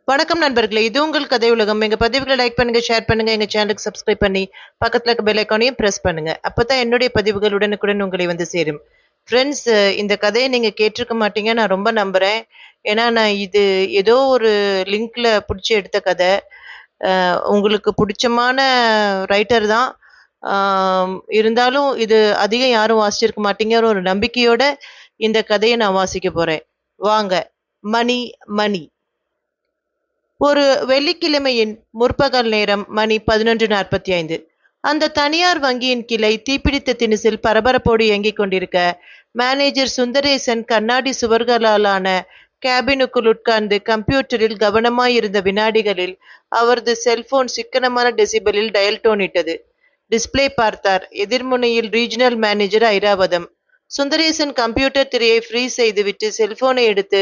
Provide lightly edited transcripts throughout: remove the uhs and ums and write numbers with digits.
வணக்கம் நண்பர்களே, இது உங்கள் கதை உலகம். எங்க பதிவுகளை லைக் பண்ணுங்க, ஷேர் பண்ணுங்க, எங்க சேனலுக்கு சப்ஸ்கிரைப் பண்ணி பக்கத்துல இருக்க பெல் ஐக்கானையும் பிரஸ் பண்ணுங்க. அப்பதான் என்னுடைய பதிவுகள் உடனுக்குடன் உங்களை வந்து சேரும். ஃப்ரெண்ட்ஸ், இந்த கதையை நீங்க கேட்டிருக்க மாட்டீங்க, நான் ரொம்ப நம்புறேன். ஏன்னா நான் இது ஏதோ ஒரு லிங்க்ல பிடிச்சி எடுத்த கதை. உங்களுக்கு பிடிச்சமான ரைட்டர் தான். இருந்தாலும் இது அதிகம் யாரும் வாசிச்சிருக்க மாட்டீங்கிற ஒரு நம்பிக்கையோட இந்த கதையை நான் வாசிக்க போறேன். வாங்க. மணி மணி. ஒரு வெள்ளிக்கிழமையின் முற்பகல் நேரம் மணி 11:45. அந்த தனியார் வங்கியின் கிளை தீப்பிடித்த திணிசில் பரபரப்போடு இயங்கிக் கொண்டிருக்க, மேனேஜர் சுந்தரேசன் கண்ணாடி சுவர்களாலான கேபினுக்குள் உட்கார்ந்து கம்ப்யூட்டரில் கவனமாயிருந்த வினாடிகளில் அவரது செல்போன் சிக்கனமான டெசிபலில் டயல் டோன் இட்டது. டிஸ்பிளே பார்த்தார். எதிர்முனையில் regional manager Iravatham. Sundaresan computer திரையை ஃப்ரீஸ் செய்துவிட்டு செல்போனை எடுத்து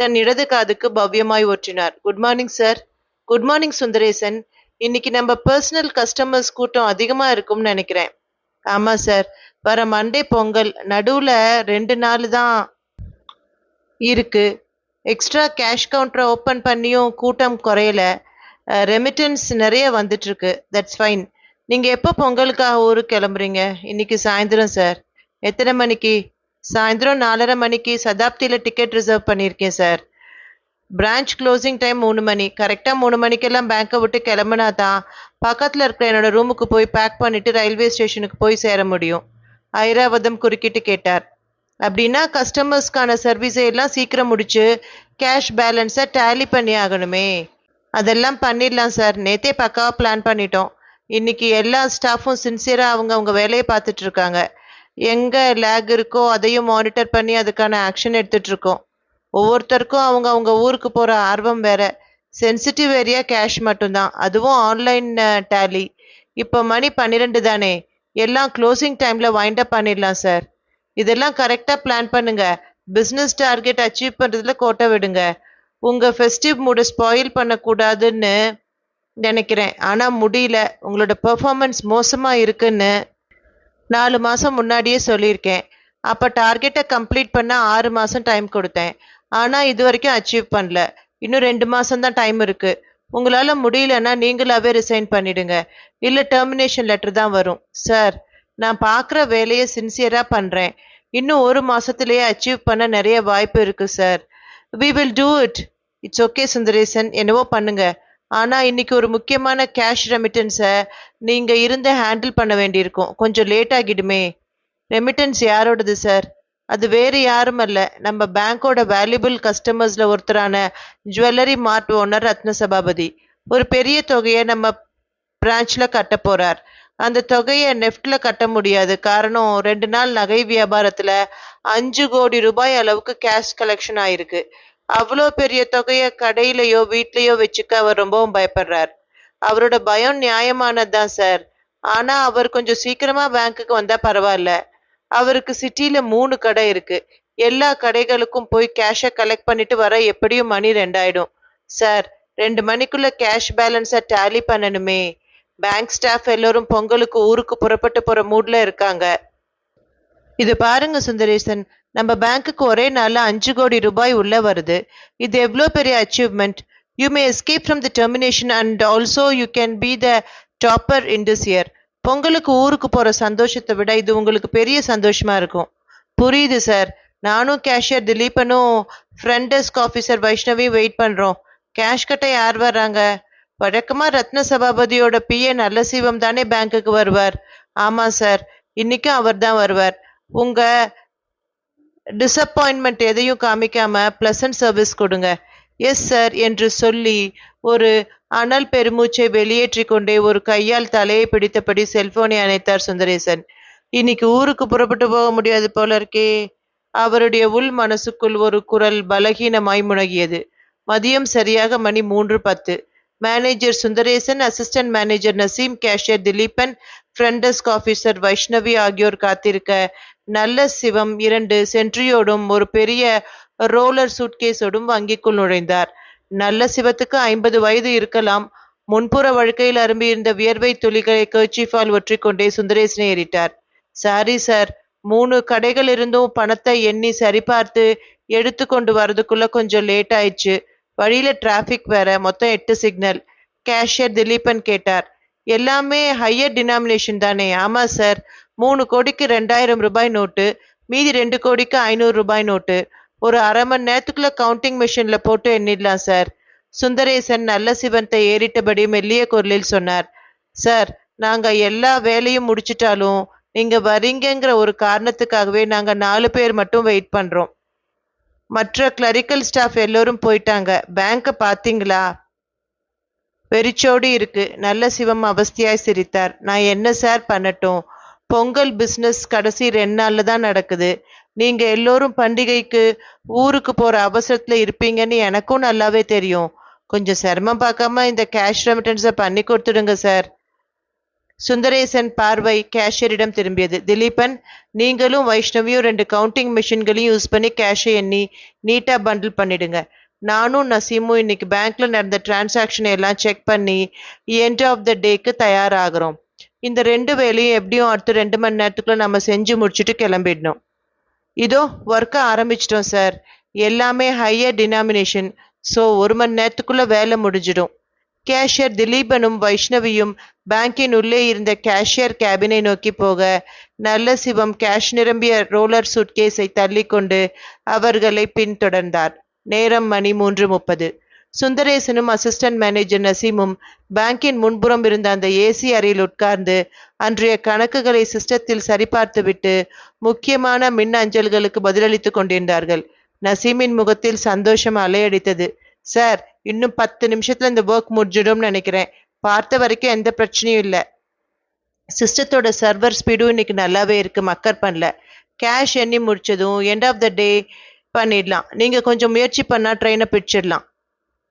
தன் இடது காதுக்கு பவ்யமாய் ஒற்றினார். Good morning sir. Good morning Sundaresan. இன்னைக்கு நம்ம பர்சனல் கஸ்டமர்ஸ் கூட்டம் அதிகமா இருக்கும்னு நினைக்கிறேன். ஆமா சார், வர மண்டே பொங்கல், நடுவுல 2 நாள் தான் இருக்கு. எக்ஸ்ட்ரா கேஷ் கவுண்டரை ஓப்பன் பண்ணியும் கூட்டம் குறையல. ரெமிட்டன்ஸ் நிறைய வந்துட்டு இருக்கு. That's fine. நீங்க எப்போ பொங்கலுக்காக ஊருக்கு கிளம்புறீங்க? இன்னைக்கு சாயந்தரம் சார். எத்தனை மணிக்கு? சாயந்தரம் 4:30 மணிக்கு சதாப்தியில டிக்கெட் ரிசர்வ் பண்ணியிருக்கேன் சார். பிரான்ச் க்ளோசிங் டைம் 3 மணி. கரெக்டாக 3 மணிக்கெல்லாம் பேங்கை விட்டு கிளம்புனா தான் பக்கத்தில் இருக்கிற என்னோட ரூமுக்கு போய் பேக் பண்ணிட்டு ரயில்வே ஸ்டேஷனுக்கு போய் சேர முடியும். ஐராவதம் குறுக்கிட்டு கேட்டார். அப்படின்னா கஸ்டமர்ஸ்க்கான சர்வீஸை எல்லாம் சீக்கிரம் முடிச்சு கேஷ் பேலன்ஸை டேலி பண்ணி ஆகணுமே. அதெல்லாம் பண்ணிடலாம் சார். நேத்தே பக்காவாக பிளான் பண்ணிட்டோம். இன்னைக்கு எல்லா ஸ்டாஃபும் சின்சியராக அவங்க வேலையை பார்த்துட்டு இருக்காங்க. எங்க லேக் இருக்கோ அதையும் மானிட்டர் பண்ணி அதுக்கான ஆக்ஷன் எடுத்துட்டு இருக்கோம். ஒவ்வொருத்தருக்கும் அவங்க ஊருக்கு போற ஆர்வம் வேற. சென்சிட்டிவ் ஏரியா கேஷ் மட்டும்தான், அதுவும் ஆன்லைன் டேலி. இப்போ மணி 12 தானே, எல்லாம் க்ளோசிங் டைம்ல வைண்ட் அப் பண்ணிடலாம் சார். இதெல்லாம் கரெக்டா பிளான் பண்ணுங்க. பிஸ்னஸ் டார்கெட் அச்சீவ் பண்றதுல கோட்டை விடுங்க. உங்க ஃபெஸ்டிவ் மூட ஸ்பாயில் பண்ணக்கூடாதுன்னு நினைக்கிறேன், ஆனா முடியல. உங்களோட பெர்ஃபார்மன்ஸ் மோசமா இருக்குன்னு 4 மாசம் முன்னாடியே சொல்லியிருக்கேன். அப்ப டார்கெட்டை கம்ப்ளீட் பண்ண 6 மாசம் டைம் கொடுத்தேன். ஆனா இது வரைக்கும் அச்சீவ் பண்ணல. இன்னும் 2 மாசம் தான் டைம் இருக்கு. உங்களால முடியலன்னா நீங்களாவே ரிசைன் பண்ணிடுங்க. இல்ல டெர்மினேஷன் லெட்டர் தான் வரும். சார், நான் பார்க்குற வேலையை சின்சியரா பண்றேன். இன்னும் 1 மாசத்திலேயே அச்சீவ் பண்ண நிறைய வாய்ப்பு இருக்கு sir. We will do it. It's okay Sundaresan, என்னவோ பண்ணுங்க. ஆனா இன்னைக்கு ஒரு முக்கியமான கேஷ் ரெமிட்டன்ஸை நீங்க இருந்து ஹேண்டில் பண்ண வேண்டியிருக்கும். கொஞ்சம் லேட் ஆகிடுமே. ரெமிட்டன்ஸ் யாரோடது சார்? அது வேறு யாரும் அல்ல, நம்ம பேங்கோட வேல்யூபிள் கஸ்டமர்ஸ்ல ஒருத்தரான jewellery mart owner Ratna Sabapathi. ஒரு பெரிய தொகையை நம்ம பிரான்ச்ல கட்ட போறார். அந்த தொகையை நெஃப்ட்ல கட்ட முடியாது. காரணம், 2 நாள் நகை வியாபாரத்துல 5 கோடி ரூபாய் அளவுக்கு கேஷ் கலெக்ஷன் ஆயிருக்கு. அவ்வளோ பெரிய தொகையை கடையிலையோ வீட்லயோ வச்சுக்க அவர் ரொம்பவும் பயப்படுறார். அவரோட பயம் நியாயமானதுதான் சார். ஆனா அவர் கொஞ்சம் சீக்கிரமா பேங்க்குக்கு வந்தா பரவாயில்ல. அவருக்கு சிட்டில 3 கடை இருக்கு. எல்லா கடைகளுக்கும் போய் கேஷை கலெக்ட் பண்ணிட்டு வர எப்படியும் மணி 2 ஆயிடும். சார், 2 மணிக்குள்ள கேஷ் பேலன்ஸை டேலி பண்ணணுமே. பேங்க் ஸ்டாஃப் எல்லாரும் பொங்கலுக்கு ஊருக்கு புறப்பட்டு போற மூட்ல இருக்காங்க. இது பாருங்க சுந்தரேசன், நம்ம பேங்க்குக்கு ஒரே நாள்ல 5 கோடி ரூபாய் உள்ள வருது. இது எவ்வளோ பெரிய achievement. You may escape from the termination and also you can be the topper in this year. பொங்கலுக்கு ஊருக்கு போற சந்தோஷத்தை விட இது உங்களுக்கு பெரிய சந்தோஷமா இருக்கும். புரியுது சார். நானும் கேஷியர் திலீபனும் ஃப்ரண்ட் டெஸ்க் ஆஃபீஸர் வைஷ்ணவியும் வெயிட் பண்றோம். கேஷ் கட்ட யார் வர்றாங்க? வழக்கமா ரத்ன சபாபதியோட பிஏ நல்ல சிவம் தானே பேங்க்குக்கு வருவார். ஆமா சார், இன்னைக்கும் அவர் தான் வருவார். உங்க டிசப்பாயின்மெண்ட் எதையும் காமிக்காம பிளசன்ட் சர்வீஸ் கொடுங்க. எஸ் சார் என்று சொல்லி ஒரு அனல் பெருமூச்சை வெளியேற்றி கொண்டே ஒரு கையால் தலையை பிடித்தபடி செல்போனை அணைத்தார் சுந்தரேசன். இன்னைக்கு ஊருக்கு புறப்பட்டு போக முடியாது போல இருக்கே. அவருடைய உள் மனசுக்குள் ஒரு குரல் பலகீனமாய் முழங்கியது. மதியம் சரியாக மணி 3:10. Manager Sundaresan, assistant manager Naseem, cashier Dileepan, front desk officer Vaishnavi ஆகியோர் காத்திருக்க, நல்ல சிவம் 2 சென்ட்ரியோடும் ஒரு பெரிய ரோலர் சூட்கேஸோடும் வங்கிக்குள் நுழைந்தார். நல்ல சிவத்துக்கு 50 வயது இருக்கலாம். முன்புற வழுக்கையில் அரும்பியிருந்த வியர்வை துளிகளை கர்ச்சீஃபால் ஒற்றிக்கொண்டே சுந்தரேசனை ஏறிட்டார். சாரி சார், 3 கடைகள் இருந்தும் பணத்தை எண்ணி சரிபார்த்து எடுத்து கொண்டு வரதுக்குள்ள கொஞ்சம் லேட் ஆயிடுச்சு. வழியில டிராஃபிக் வேற, மொத்தம் 8 சிக்னல். கேஷியர் திலீபன் கேட்டார். எல்லாமே ஹையர் டினாமினேஷன் தானே? ஆமா சார். 3 கோடிக்கு 2000 ரூபாய் நோட்டு, மீதி 2 கோடிக்கு 500 ரூபாய் நோட்டு. ஒரு அரை மணி நேரத்துக்குள்ள கவுண்டிங் மிஷின்ல போட்டு எண்ணிடலாம் சார். சுந்தரேசன் நல்ல சிவத்தை ஏறிட்டபடி மெல்லிய குரலில் சொன்னார். சார், நாங்க எல்லா வேலையும் முடிச்சிட்டாலும் நீங்க வரீங்கங்கிற ஒரு காரணத்துக்காகவே நாங்க 4 பேர் மட்டும் வெயிட் பண்றோம். மற்ற கிளரிக்கல் ஸ்டாஃப் எல்லோரும் போயிட்டாங்க. பேங்க பாத்தீங்களா? வெறிச்சோடி இருக்கு. நல்ல சிவம் அவஸ்தையாய் சிரித்தார். நான் என்ன சார் பண்ணட்டும்? பொங்கல் பிசினஸ் கடைசி 2 நாள்ல தான் நடக்குது. நீங்க எல்லோரும் பண்டிகைக்கு ஊருக்கு போற அவசரத்துல இருப்பீங்கன்னு எனக்கும் நல்லாவே தெரியும். கொஞ்சம் சிரமம் பார்க்காம இந்த கேஷ் ரெமிட்டன்ஸை பண்ணி கொடுத்துடுங்க சார். சுந்தரேசன் பார்வை கேஷியரிடம் திரும்பியது. திலீபன், நீங்களும் வைஷ்ணவியும் 2 கவுண்டிங் மிஷின்களையும் யூஸ் பண்ணி கேஷை எண்ணி நீட்டா பண்டில் பண்ணிடுங்க. நானும் நசீமும் இன்னைக்கு பேங்க்ல நடந்த டிரான்சாக்ஷன் எல்லாம் செக் பண்ணி எண்ட் ஆஃப் த டேக்கு தயாராகிறோம். இந்த 2 வேலையும் எப்படியும் அடுத்த 2 மணி நேரத்துக்குள்ள நம்ம செஞ்சு முடிச்சுட்டு கிளம்பிடணும். இதோ ஒர்க்கை ஆரம்பிச்சிட்டோம் சார். எல்லாமே ஹையர் டினாமினேஷன். ஸோ 1 மணி நேரத்துக்குள்ள வேலை முடிஞ்சிடும். கேஷியர் திலீபனும் வைஷ்ணவியும் பேங்கின் உள்ளே இருந்த கேஷியர் கேபினை நோக்கி போக, நல்ல சிவம் கேஷ் நிரம்பிய ரோலர் சூட்கேஸை தள்ளிக்கொண்டு அவர்களை பின்தொடர்ந்தார். நேரம் மணி 3:30. சுந்தரேசனும் அசிஸ்டன்ட் மேனேஜர் நசீமும் பேங்கின் முன்புறம் இருந்த அந்த ஏசி அறையில் உட்கார்ந்து அன்றைய கணக்குகளை சிஸ்டத்தில் சரிபார்த்துவிட்டு முக்கியமான மின் அஞ்சல்களுக்கு பதிலளித்துக் கொண்டிருந்தார்கள். நசீமின் முகத்தில் சந்தோஷம் அலையடித்தது. சார், இன்னும் 10 நிமிஷத்துல இந்த ஒர்க் முடிஞ்சிடும்னு நினைக்கிறேன். பார்த்த வரைக்கும் எந்த பிரச்சனையும் இல்லை. சிஸ்டத்தோட சர்வர் ஸ்பீடும் இன்னைக்கு நல்லாவே இருக்கு. மக்கர் பண்ணல. கேஷ் எண்ணி முடிச்சதும் எண்ட் ஆஃப் த டே பண்ணிடலாம். நீங்க கொஞ்சம் முயற்சி பண்ணா ட்ரெயினை பிடிச்சிடலாம்.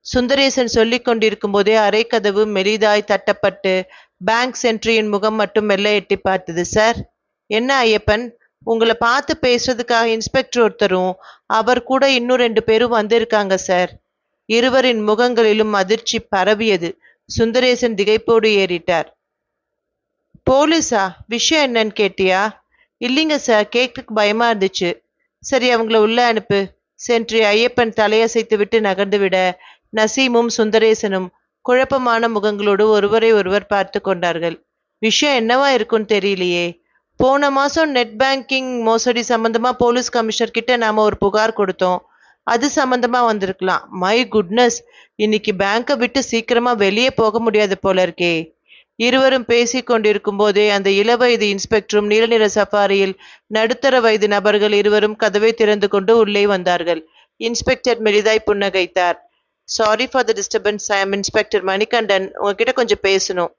சுந்தரேசன் சொல்லிக் கொண்டிருக்கும் போதே அரை கதவு மெலிதாய் தட்டப்பட்டு பேங்க் சென்ட்ரியின் முகம் மட்டும் மெல்ல எட்டி பார்த்தது. சார், என்ன ஐயப்பன், உங்களை பார்த்து பேசுறதுக்காக இன்ஸ்பெக்டர் ஒருத்தரும் அவர் கூட இன்னும் 2 பேரும் வந்திருக்காங்க சார். இருவரின் முகங்களிலும் அதிர்ச்சி பரவியது. சுந்தரேசன் திகைப்போடு ஏறிட்டார். போலீஸா? விஷயம் என்னன்னு கேட்டியா? இல்லைங்க சார், கேட்கறதுக்கு பயமா இருந்துச்சு. சரி, அவங்கள உள்ள அனுப்பு. சென்ட்ரி ஐயப்பன் தலையசைத்து விட்டு நகர்ந்து விட நசீமும் சுந்தரேசனும் குழப்பமான முகங்களோடு ஒருவரை ஒருவர் பார்த்து கொண்டார்கள். விஷயம் என்னவா இருக்குன்னு தெரியலையே. போன மாசம் நெட் பேங்கிங் மோசடி சம்பந்தமா போலீஸ் கமிஷனர் கிட்ட நாம ஒரு புகார் கொடுத்தோம். அது சம்பந்தமா வந்திருக்கலாம். மை குட்னஸ், இன்னைக்கு பேங்கை விட்டு சீக்கிரமா வெளியே போக முடியாது போல இருக்கே. இருவரும் பேசிக் கொண்டிருக்கும் போதே அந்த இளவயது இன்ஸ்பெக்டரும் நீலநிற சஃபாரியில் நடுத்தர வயது நபர்கள் இருவரும் கதவை திறந்து கொண்டு உள்ளே வந்தார்கள். இன்ஸ்பெக்டர் மெலிதாய் புன்னகைத்தார். Sorry for the disturbance. I am inspector Manikandan. உங்ககிட்ட கொஞ்சம் பேசணும்.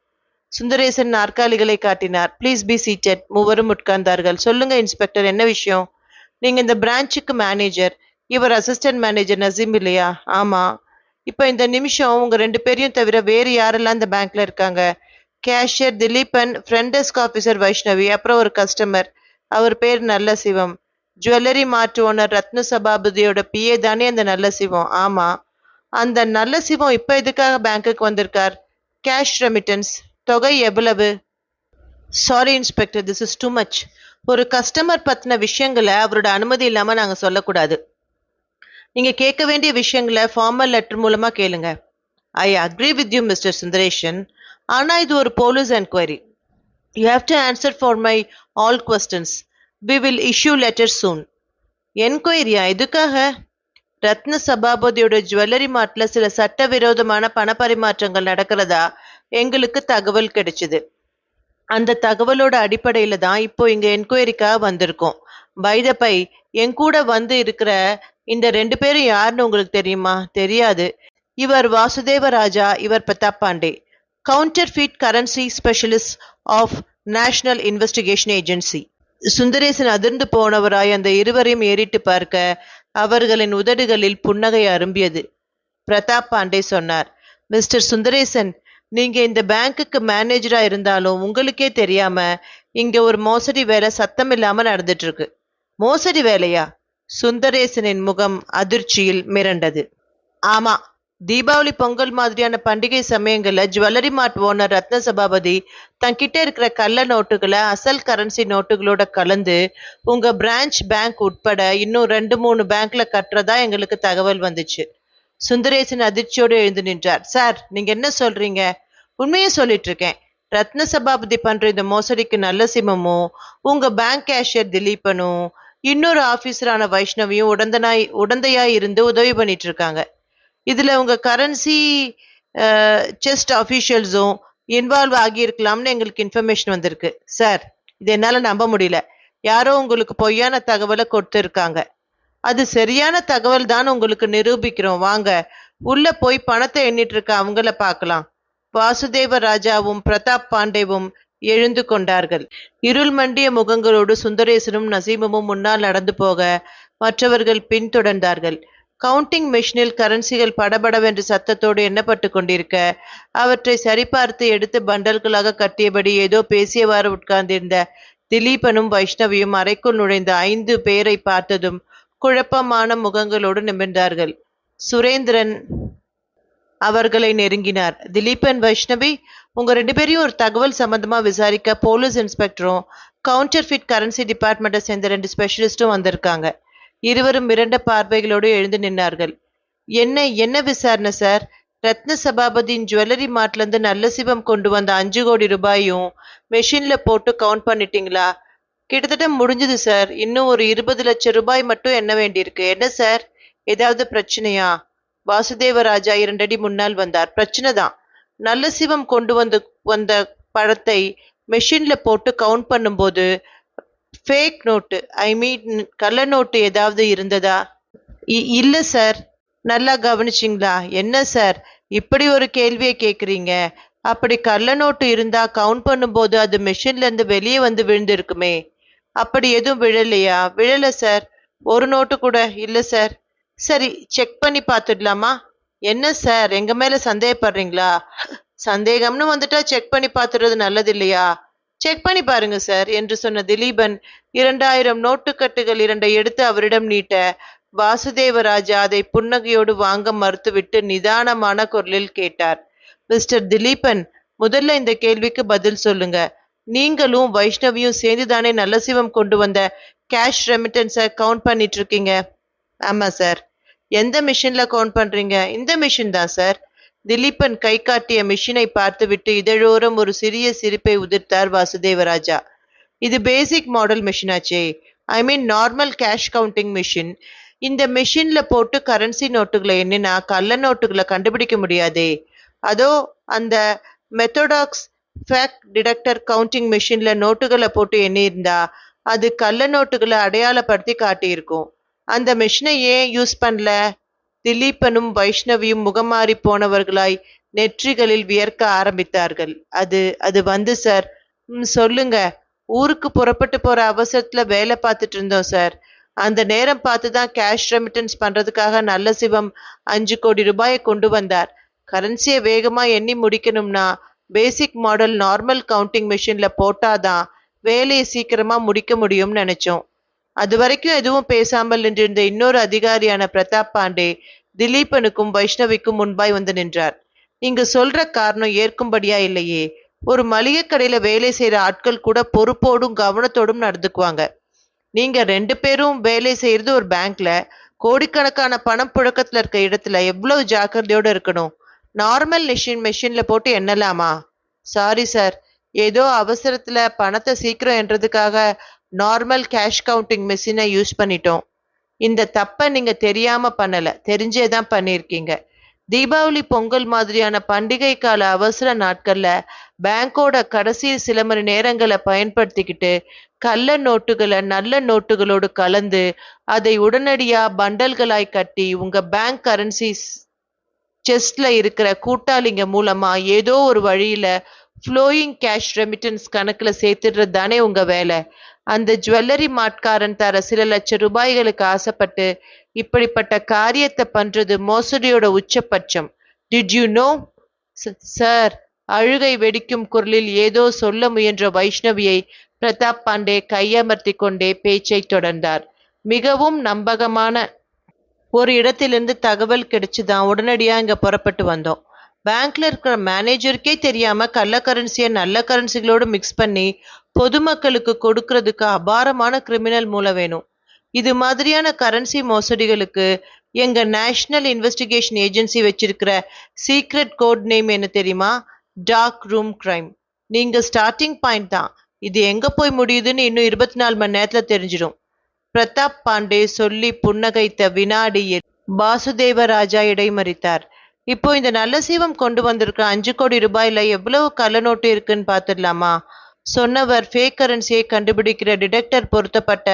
சுந்தரேசன் நாற்காலிகளை காட்டினார். Please be seated. மூவரும் உட்கார்ந்தார்கள். சொல்லுங்க இன்ஸ்பெக்டர், என்ன விஷயம்? நீங்க இந்த பிரான்ச்சுக்கு மேனேஜர். இவர் அசிஸ்டன்ட் மேனேஜர் நசீம் இல்லையா? ஆமா. இப்போ இந்த நிமிஷம் உங்க 2 பேரையும் தவிர வேறு யாரெல்லாம் இந்த பேங்க்ல இருக்காங்க? Cashier Dileepan, front desk officer Vaishnavi, அப்புறம் ஒரு கஸ்டமர். அவர் பேர் Nalla Sivam. Jewellery mart owner Ratna சபாபதியோட பிஏ தானே அந்த நல்ல சிவம்? ஆமா. அந்த நல்ல சிவம் இப்ப எதுக்காக பேங்க்குக்கு வந்திருக்கார்? Cash remittance. தொகை எவ்வளவு? Sorry inspector, this is too much. ஒரு கஸ்டமர் பத்தின விஷயங்களை அவரோட அனுமதி இல்லாம நாங்க சொல்லக்கூடாது. நீங்க கேட்க வேண்டிய விஷயங்களை ஃபார்மல் லெட்டர் மூலமா கேளுங்க. I agree with you mister Sundaresan. ஆனா இது ஒரு police enquiry. You have to answer for my all questions. We will issue letter soon. என்கொயரியா? எதுக்காக? ரத்ன சபாபதியோட ஜுவல்லரி மார்ட்ல சில சட்டவிரோதமான பண பரிமாற்றங்கள் நடக்கிறதா எங்களுக்கு தகவல் கிடைச்சது. அந்த தகவலோட அடிப்படையில தான் இப்போ இங்க என்கொயரிக்காக வந்திருக்கோம். பை த பை, என் கூட வந்து இருக்கிற இந்த 2 பேரும் யாருன்னு உங்களுக்கு தெரியுமா? தெரியாது. இவர் வாசுதேவ ராஜா, இவர் Pratap Pandey, counterfeit currency specialist of National Investigation Agency. Sundaresan அதிர்ந்து போனவராய் அந்த இருவரையும் ஏறிட்டு பார்க்க அவர்களின் உதடுகளில் புன்னகை அரும்பியது. பிரதாப் பாண்டே சொன்னார். மிஸ்டர் சுந்தரேசன், நீங்க இந்த பேங்க்குக்கு மேனேஜரா இருந்தாலும் உங்களுக்கே தெரியாம இங்க ஒரு மோசடி வேலை சத்தம் இல்லாம நடந்துட்டு இருக்கு. மோசடி வேலையா? சுந்தரேசனின் முகம் அதிர்ச்சியில் மிரண்டது. ஆமா, தீபாவளி பொங்கல் மாதிரியான பண்டிகை சமயங்கள்ல jewellery mart owner Ratna Sabapathi தன்கிட்ட இருக்கிற கள்ள நோட்டுகளை அசல் கரன்சி நோட்டுகளோட கலந்து உங்க பிரான்ச் பேங்க் உட்பட இன்னும் 2-3 பேங்க்ல கட்டுறதா எங்களுக்கு தகவல் வந்துச்சு. சுந்தரேசன் அதிர்ச்சியோடு எழுந்து நின்றார். சார், நீங்க என்ன சொல்றீங்க? உண்மையே சொல்லிட்டு இருக்கேன். ரத்ன சபாபதி பண்ற இந்த மோசடிக்கு நல்ல சிம்மமும் உங்க பேங்க் கேஷியர் திலீபனும் இன்னொரு ஆபீசரான வைஷ்ணவியும் உடந்தையாய் இருந்து உதவி பண்ணிட்டு இருக்காங்க. இதுல உங்க கரன்சி செஸ்ட் அஃபீஷியல்ஸும் இன்வால்வ் ஆகியிருக்கலாம்னு எங்களுக்கு இன்ஃபர்மேஷன் வந்திருக்கு. சார், இது என்னால நம்ப முடியல. யாரோ உங்களுக்கு பொய்யான தகவலை கொடுத்துருக்காங்க. அது சரியான தகவல் தான் உங்களுக்கு நிரூபிக்கிறோம். வாங்க, உள்ள போய் பணத்தை எண்ணிட்டு இருக்க அவங்கள பார்க்கலாம். வாசுதேவ ராஜாவும் பிரதாப் பாண்டேவும் எழுந்து கொண்டார்கள். இருள் மண்டிய முகங்களோடு சுந்தரேசனும் நசீமும் முன்னால் நடந்து போக மற்றவர்கள் பின்தொடர்ந்தார்கள். கவுண்டிங் மெஷினில் கரன்சிகள் படபடவென்று சத்தத்தோடு எண்ணப்பட்டு கொண்டிருக்க அவற்றை சரிபார்த்து எடுத்து பண்டல்களாக கட்டியபடி ஏதோ பேசியவாறு உட்கார்ந்திருந்த திலீபனும் வைஷ்ணவியும் அறைக்குள் நுழைந்த 5 பேரை பார்த்ததும் குழப்பமான முகங்களோடு நிமிர்ந்தார்கள். சுரேந்திரன் அவர்களை நெருங்கினார். திலீபன், வைஷ்ணவி, உங்க 2 பேரையும் ஒரு தகவல் சம்பந்தமா விசாரிக்க போலீஸ் இன்ஸ்பெக்டரும் கவுண்டர்ஃபிட் கரன்சி டிபார்ட்மெண்ட்டை சேர்ந்த 2 ஸ்பெஷலிஸ்டும் வந்திருக்காங்க. இருவரும் மிரண்ட பார்வைகளோடு எழுந்து நின்றார்கள். என்ன விசாரணை சார்? ரத்ன சபாபதியின் ஜுவல்லரி மார்ட்லேருந்து நல்ல சிவம் கொண்டு வந்த 5 கோடி ரூபாயும் மெஷின்ல போட்டு கவுண்ட் பண்ணிட்டீங்களா? கிட்டத்தட்ட முடிஞ்சது சார். இன்னும் ஒரு 20 லட்சம் ரூபாய் மட்டும் எண்ண வேண்டியிருக்கு. என்ன சார், ஏதாவது பிரச்சனையா? வாசுதேவ ராஜா 2 அடி முன்னால் வந்தார். பிரச்சனை தான். நல்ல சிவம் கொண்டு வந்த பழத்தை மெஷின்ல போட்டு கவுண்ட் பண்ணும்போது ஃபேக் நோட்டு, கள்ள நோட்டு ஏதாவது இருந்ததா? இல்ல சார். நல்லா கவனிச்சிங்களா? என்ன சார், இப்படி ஒரு கேள்வியை கேட்குறீங்க? அப்படி கள்ள நோட்டு இருந்தா கவுண்ட் பண்ணும்போது அது மெஷின்ல இருந்து வெளியே வந்து விழுந்து இருக்குமே. அப்படி எதுவும் விழலையா? விழல சார். ஒரு நோட்டு கூட இல்ல சார். சரி, செக் பண்ணி பார்த்துடலாமா? என்ன சார், எங்க மேல சந்தேகப்படுறீங்களா? சந்தேகம்னு வந்துட்டா செக் பண்ணி பார்த்துறது நல்லது இல்லையா? செக் பண்ணி பாருங்க சார் என்று சொன்ன திலீபன் 2000 நோட்டுக்கட்டுகள் 2 எடுத்து அவரிடம் நீட்ட வாசுதேவராஜா அதை புன்னகையோடு வாங்க மறுத்துவிட்டு நிதானமான குரலில் கேட்டார். மிஸ்டர் திலீபன், முதல்ல இந்த கேள்விக்கு பதில் சொல்லுங்க. நீங்களும் வைஷ்ணவியும் சேர்ந்துதானே நல்ல சிவம் கொண்டு வந்த கேஷ் ரெமிட்டன்ஸை கவுண்ட் பண்ணிட்டு இருக்கீங்க? ஆமா சார். எந்த மிஷின்ல கவுண்ட் பண்றீங்க? இந்த மிஷின் தான் சார். திலீபன் கை காட்டிய மிஷினை பார்த்துவிட்டு இதழோரம் ஒரு சிறிய சிரிப்பை உதிர்த்தார் வாசுதேவராஜா. இது பேசிக் மாடல் மிஷினாச்சே. Normal cash counting machine. இந்த மிஷின்ல போட்டு கரன்சி நோட்டுகளை எண்ணினா கள்ள நோட்டுகளை கண்டுபிடிக்க முடியாதே. அதோ அந்த மெத்தடாக்ஸ் ஃபேக்ட் டிடெக்டர் கவுண்டிங் மிஷின்ல நோட்டுகளை போட்டு எண்ணியிருந்தா அது கள்ள நோட்டுகளை அடையாளப்படுத்தி காட்டியிருக்கும். அந்த மிஷினை ஏன் யூஸ் பண்ணல? திலீபனும் வைஷ்ணவியும் முகமாறி போனவர்களாய் நெற்றிகளில் வியர்க்க ஆரம்பித்தார்கள். அது வந்து சார். சொல்லுங்க. ஊருக்கு புறப்பட்டு போற அவசரத்துல வேலை பார்த்துட்டு இருந்தோம் சார். அந்த நேரம் பார்த்துதான் கேஷ் ரெமிட்டன்ஸ் பண்றதுக்காக நல்ல சிவம் 5 கோடி ரூபாயை கொண்டு வந்தார். கரன்சியை வேகமா எண்ணி முடிக்கணும்னா பேசிக் மாடல் நார்மல் கவுண்டிங் மிஷின்ல போட்டாதான் வேலையை சீக்கிரமா முடிக்க முடியும்னு நினைச்சோம். அது வரைக்கும் எதுவும் பேசாமல் நின்றிருந்த இன்னொரு அதிகாரியான பிரதாப் பாண்டே திலீபனுக்கும் வைஷ்ணவிக்கும் முன்பாய் வந்து நின்றார். நீங்க சொல்ற காரணம் ஏற்கும்படியா இல்லையே. ஒரு மளிகை கடையில வேலை செய்யற ஆட்கள் கூட பொறுப்போடும் கவனத்தோடும் நடந்துக்குவாங்க. நீங்க 2 பேரும் வேலை செய்யறது ஒரு பேங்க்ல. கோடிக்கணக்கான பணம் புழக்கத்துல இருக்க இடத்துல எவ்வளவு ஜாக்கிரதையோட இருக்கணும். நார்மல் மெஷின்ல போட்டு எண்ணலாமா? சாரி சார், ஏதோ அவசரத்துல பணத்தை சீக்கிரம் என்றதுக்காக நார்மல் கேஷ் கவுண்டிங் மிஷினை யூஸ் பண்ணிட்டோம். இந்த தப்பை நீங்க தெரியாம பண்ணல, தெரிஞ்சேதான் பண்ணியிருக்கீங்க. தீபாவளி, பொங்கல் மாதிரியான பண்டிகை கால அவசர நாட்கள்ல பேங்கோட கடைசி சில மணி நேரங்களை பயன்படுத்திக்கிட்டு கள்ள நோட்டுகளை நல்ல நோட்டுகளோடு கலந்து அதை உடனடியா பண்டல்களாய் கட்டி உங்க பேங்க் கரன்சி செஸ்ட்ல இருக்கிற கூட்டாளிங்க மூலமா ஏதோ ஒரு வழியில ஃப்ளோயிங் கேஷ் ரெமிட்டன்ஸ் கணக்குல சேர்த்துடுறது தானே உங்க வேலை. அந்த ஜுவல்லரி மாட்காரன் தர சில லட்சம் ரூபாய்களுக்கு ஆசைப்பட்டு இப்படிப்பட்ட காரியத்தை பண்றது மோசடியோட உச்சபட்சம். Did you know? சார், அழுகை வெடிக்கும் குரலில் ஏதோ சொல்ல முயன்ற வைஷ்ணவியை பிரதாப் பாண்டே கையமர்த்தி கொண்டே பேச்சை தொடர்ந்தார். மிகவும் நம்பகமான ஒரு இடத்திலிருந்து தகவல் கிடைச்சுதான் உடனடியா இங்க புறப்பட்டு வந்தோம். பேங்க்ல இருக்கிற மேனேஜருக்கே தெரியாம கள்ள கரன்சியை நல்ல கரன்சிகளோடு மிக்ஸ் பண்ணி பொதுமக்களுக்கு கொடுக்கறதுக்கு அபாரமான கிரிமினல் மூளை வேணும். இது மாதிரியான கரன்சி மோசடிகளுக்கு எங்க நேஷனல் இன்வெஸ்டிகேஷன் ஏஜென்சி வச்சிருக்கிற சீக்ரெட் கோட் நேம் என்ன தெரியுமா? Dark room crime. நீங்க ஸ்டார்டிங் பாயிண்ட் தான். இது எங்க போய் முடியுதுன்னு இன்னும் 24 மணி நேரத்துல தெரிஞ்சிடும். பிரதாப் பாண்டே சொல்லி புன்னகைத்த வினாடியில் வாசுதேவ ராஜா இடைமறித்தார். இப்போ இந்த நல்ல சீவம் கொண்டு வந்திருக்க 5 கோடி ரூபாயில எவ்வளவு கள்ள நோட்டு இருக்குன்னு பார்த்துடலாமா? சொன்னவர் ஃபேக் கரன்சியை கண்டுபிடிக்கிற டிடெக்டர் பொருத்தப்பட்ட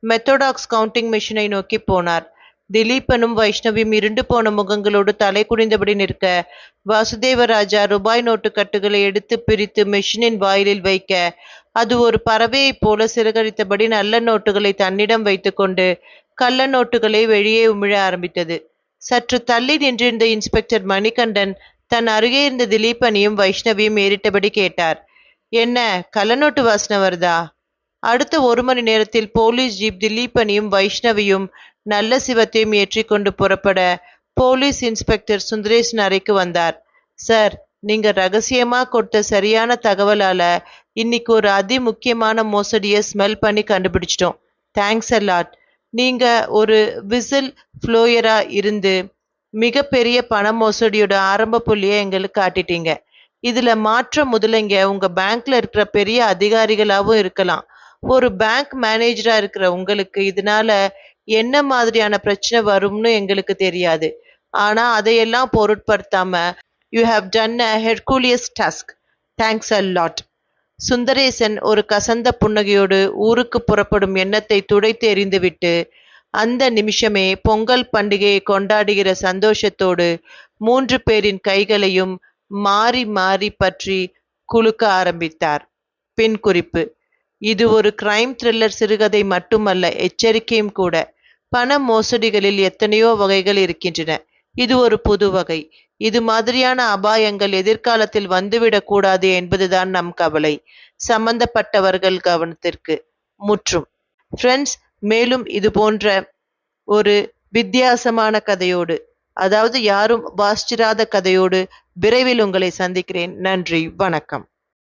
மெத்தடாக்ஸ் கவுண்டிங் மிஷினை நோக்கி போனார். திலீபனும் வைஷ்ணவியும் இருண்டு போன முகங்களோடு தலை குனிந்தபடி நிற்க, வாசுதேவ ராஜா ரூபாய் நோட்டு கட்டுகளை எடுத்து பிரித்து மெஷினின் வாயிலில் வைக்க, அது ஒரு பறவையைப் போல சிறகடித்தபடி நல்ல நோட்டுகளை தன்னிடம் வைத்துக்கொண்டு கள்ள நோட்டுகளை வெளியே உமிழ ஆரம்பித்தது. சற்று தள்ளி நின்றிருந்த இன்ஸ்பெக்டர் மணிகண்டன் தன் அருகே இருந்த திலீபனையும் வைஷ்ணவியும் ஏறிட்டபடி கேட்டார். என்ன கள்ளநோட்டு வாசனை வருதா? அடுத்த 1 மணி நேரத்தில் போலீஸ் ஜீப் திலீபனையும் வைஷ்ணவியும் நல்ல சிவத்தையும் ஏற்றிக்கொண்டு புறப்பட, போலீஸ் இன்ஸ்பெக்டர் சுந்தரேசன் அறைக்கு வந்தார். சார், நீங்க ரகசியமா கொடுத்த சரியான தகவலால இன்னைக்கு ஒரு அதி முக்கியமான மோசடியை ஸ்மெல் பண்ணி கண்டுபிடிச்சிட்டோம். Thanks a lot. நீங்க ஒரு விசில் ஃப்ளோயரா இருந்து மிகப்பெரிய பண மோசடியோட ஆரம்ப புள்ளியை எங்களுக்கு காட்டிட்டீங்க. இதுல மாற்ற முதலைங்க உங்க பேங்க்ல இருக்கிற பெரிய அதிகாரிகளாவும் இருக்கலாம். ஒரு பேங்க் மேனேஜரா இருக்கிற உங்களுக்கு இதனால என்ன மாதிரியான பிரச்சனை வரும்னு எங்களுக்கு தெரியாது. ஆனா அதையெல்லாம் பொருட்படுத்தாம you have done a Herculean task. Thanks a lot. Sundaresan ஒரு கசந்த புன்னகையோடு ஊருக்கு புறப்படும் எண்ணத்தை துடைத்து எறிந்துவிட்டு, அந்த நிமிஷமே பொங்கல் பண்டிகையை கொண்டாடுகிற சந்தோஷத்தோடு 3 பேரின் கைகளையும் மாறி மாறி பற்றி குலுக்க ஆரம்பித்தார். பின் குறிப்பு: இது ஒரு கிரைம் த்ரில்லர் சிறுகதை மட்டுமல்ல, எச்சரிக்கையும் கூட. பண மோசடிகளில் எத்தனையோ வகைகள் இருக்கின்றன. இது ஒரு புது வகை. இது மாதிரியான அபாயங்கள் எதிர்காலத்தில் வந்துவிடக் கூடாது என்பதுதான் நம் கவலை. சம்பந்தப்பட்டவர்கள் கவனத்திற்கு. முற்றும். ஃப்ரெண்ட்ஸ், மேலும் இது போன்ற ஒரு வித்தியாசமான கதையோடு, அதாவது யாரும் வாசிச்சிராத கதையோடு விரைவில் உங்களை சந்திக்கிறேன். நன்றி, வணக்கம்.